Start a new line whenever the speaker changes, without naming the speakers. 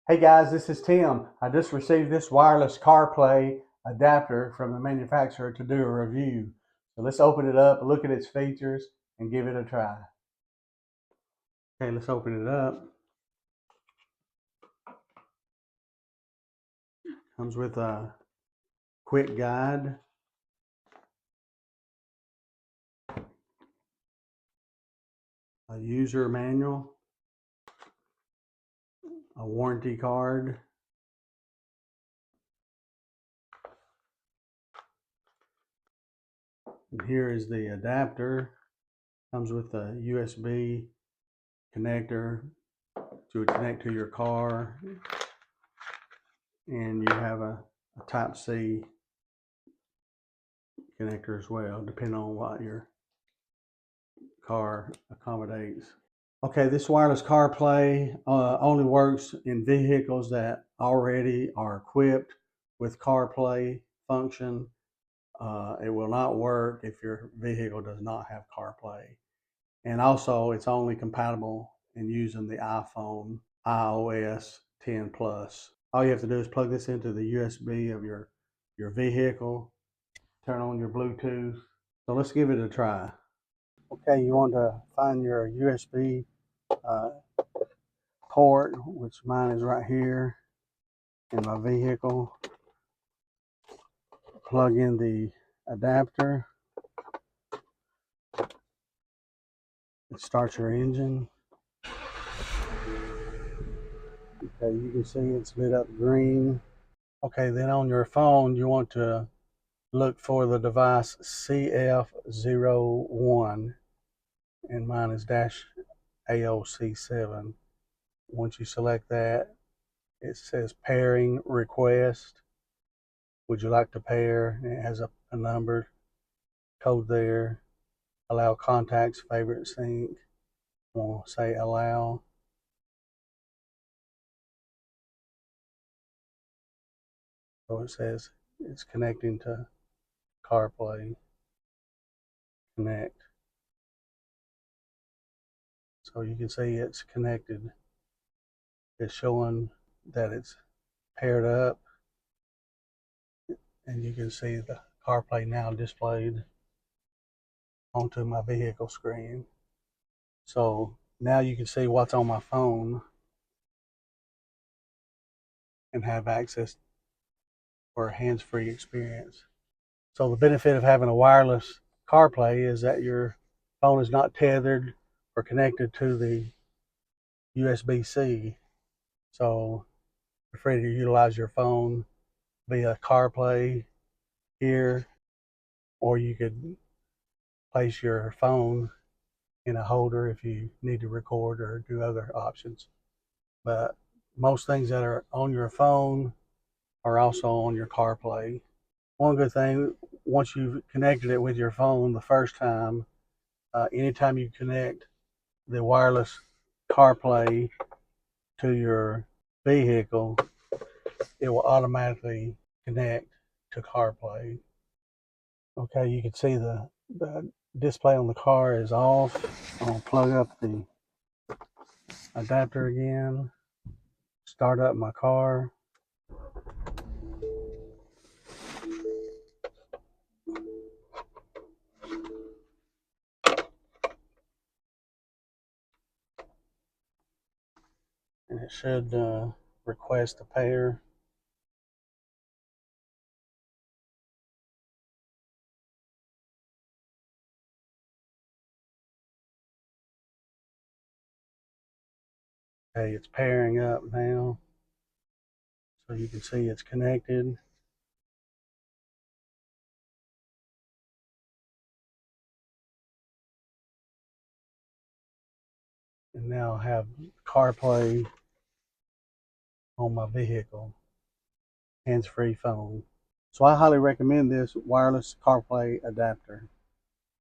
Hey guys, this is Tim. I just received this wireless CarPlay adapter from the manufacturer to do a review. So let's open it up, look at its features, and give it a try. Okay, let's open it up. Comes with a quick guide, a user manual, a warranty card, and here is the adapter. Comes with a USB connector to connect to your car, and you have a Type-C connector as well, depending on what your car accommodates. Okay, this wireless CarPlay only works in vehicles that already are equipped with CarPlay function. It will not work if your vehicle does not have CarPlay. And also, it's only compatible in using the iPhone iOS 10 Plus. All you have to do is plug this into the USB of your vehicle, turn on your Bluetooth. So let's give it a try. Okay, you want to find your USB port, which mine is right here in my vehicle. Plug in the adapter. It starts your engine. Okay, you can see it's lit up green. Okay, then on your phone, you want to look for the device CF01, and mine is -AOC7. Once you select that, it says pairing request. Would you like to pair? And it has a number code there. Allow contacts, favorite sync. We'll say allow. So it says it's connecting to CarPlay. Connect. So you can see it's connected. It's showing that it's paired up, and you can see the CarPlay now displayed onto my vehicle screen. So now you can see what's on my phone and have access for a hands-free experience. So the benefit of having a wireless CarPlay is that your phone is not tethered or connected to the USB-C. So you're free to utilize your phone via CarPlay here, or you could place your phone in a holder if you need to record or do other options. But most things that are on your phone are also on your CarPlay. One good thing, once you've connected it with your phone the first time, anytime you connect the wireless CarPlay to your vehicle, it will automatically connect to CarPlay. Okay, you can see the display on the car is off. I'm going to plug up the adapter again, start up my car. And it should request a pair. Okay, it's pairing up now. So you can see it's connected. And now I have CarPlay on my vehicle, hands-free phone. So I highly recommend this wireless CarPlay adapter.